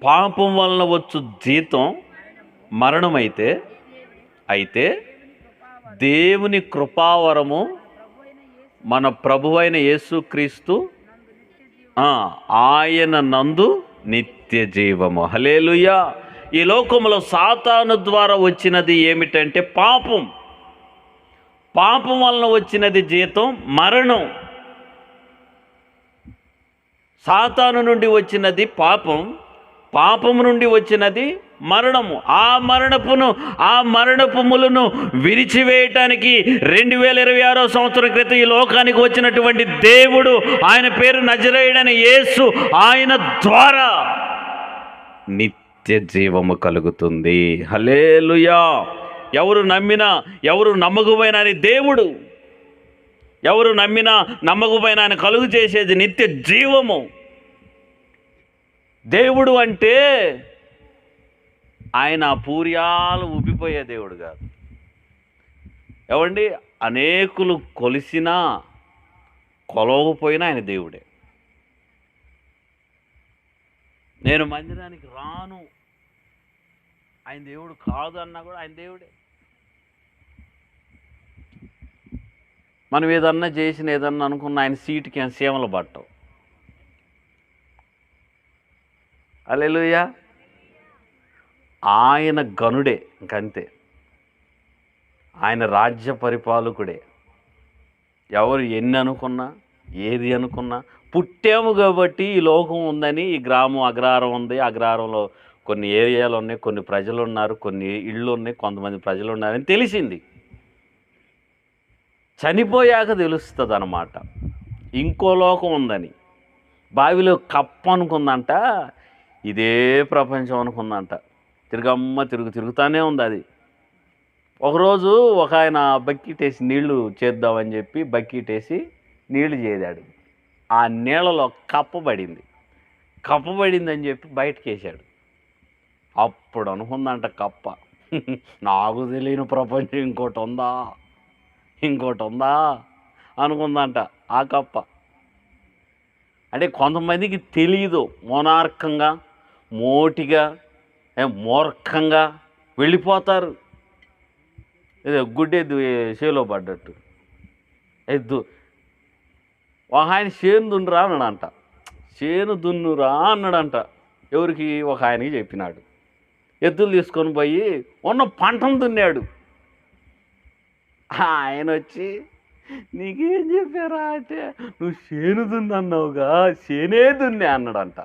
పాపం వలన వచ్చు జీతం మరణమైతే అయితే దేవుని కృపావరము మన ప్రభువైన యేసుక్రీస్తు ఆయన నందు నిత్య జీవము. హల్లెలూయా. ఈ లోకములో సాతాను ద్వారా వచ్చినది ఏమిటంటే పాపం. పాపం వలన వచ్చినది జీతం మరణం. సాతాను నుండి వచ్చినది పాపం, పాపము నుండి వచ్చినది మరణము. ఆ మరణపుములను విరిచివేయటానికి 2026 సంవత్సరం క్రితం ఈ లోకానికి వచ్చినటువంటి దేవుడు, ఆయన పేరు నజరేయుడైన యేసు, ఆయన ద్వారా నిత్య జీవము కలుగుతుంది. హల్లెలూయా. ఎవరు నమ్మినా, ఎవరు నమ్మకపోయినా అని దేవుడు, ఎవరు నమ్మినా నమ్మకపోయినా ఆయన కలుగు చేసేది నిత్య జీవము. దేవుడు అంటే ఆయన పూర్యాలు ఉబ్బిపోయే దేవుడు కాదు. ఏమండి, అనేకులు కొలిసినా కొలవకపోయినా ఆయన దేవుడే. నేను మందిరానికి రాను, ఆయన దేవుడు కాదు అన్నా కూడా ఆయన దేవుడే. మనం ఏదన్నా చేసిన ఏదన్నా అనుకున్న ఆయన సీటుకి ఆయన సీమలు పట్టవు. హల్లెలూయా. ఆయన గనుడే, ఇంకంతే. ఆయన రాజ్య పరిపాలకుడే. ఎవరు ఎన్ని అనుకున్నా, ఏది అనుకున్నా, పుట్టాము కాబట్టి ఈ లోకం ఉందని, ఈ గ్రామం అగ్రహారం ఉంది, అగ్రహారంలో కొన్ని ఏరియాలు ఉన్నాయి, కొన్ని ప్రజలు ఉన్నారు, కొన్ని ఇళ్ళు ఉన్నాయి, కొంతమంది ప్రజలు ఉన్నారని తెలిసింది. చనిపోయాక తెలుస్తుంది అన్నమాట ఇంకో లోకం ఉందని. బావిలో కప్ప అనుకుందంట, ఇదే ప్రపంచం అనుకుందంట. తిరుగుతానే ఉంది అది. ఒకరోజు ఒక ఆయన బకెట్ వేసి నీళ్లు చేద్దామని చెప్పి బకెట్ వేసి నీళ్లు చేదాడు. ఆ నీళ్ళలో కప్ప పడిందని చెప్పి బయటకు వేసాడు. అప్పుడు అనుకుందంట కప్ప, నాకు తెలియని ప్రపంచం ఇంకోటి ఉందా అనుకుందంట ఆ కప్ప. అంటే కొంతమందికి తెలియదు, మోనార్కంగా, మోటిగా, మూర్ఖంగా వెళ్ళిపోతారు. ఇదే గుడ్డెద్దు చేలో పడ్డట్టు. ఎద్దు ఒక ఆయన చేను దున్నురా అన్నాడంట. చేను దున్నురా అన్నాడంట. ఎవరికి? ఒక ఆయనకి చెప్పినాడు. ఎద్దులు తీసుకొని పోయి ఉన్న పంటను దున్నాడు. ఆయన వచ్చి, నీకేం చెప్పారా అంటే, నువ్వు చేను దున్నన్నావుగా, చేనే దున్నే అన్నాడంట.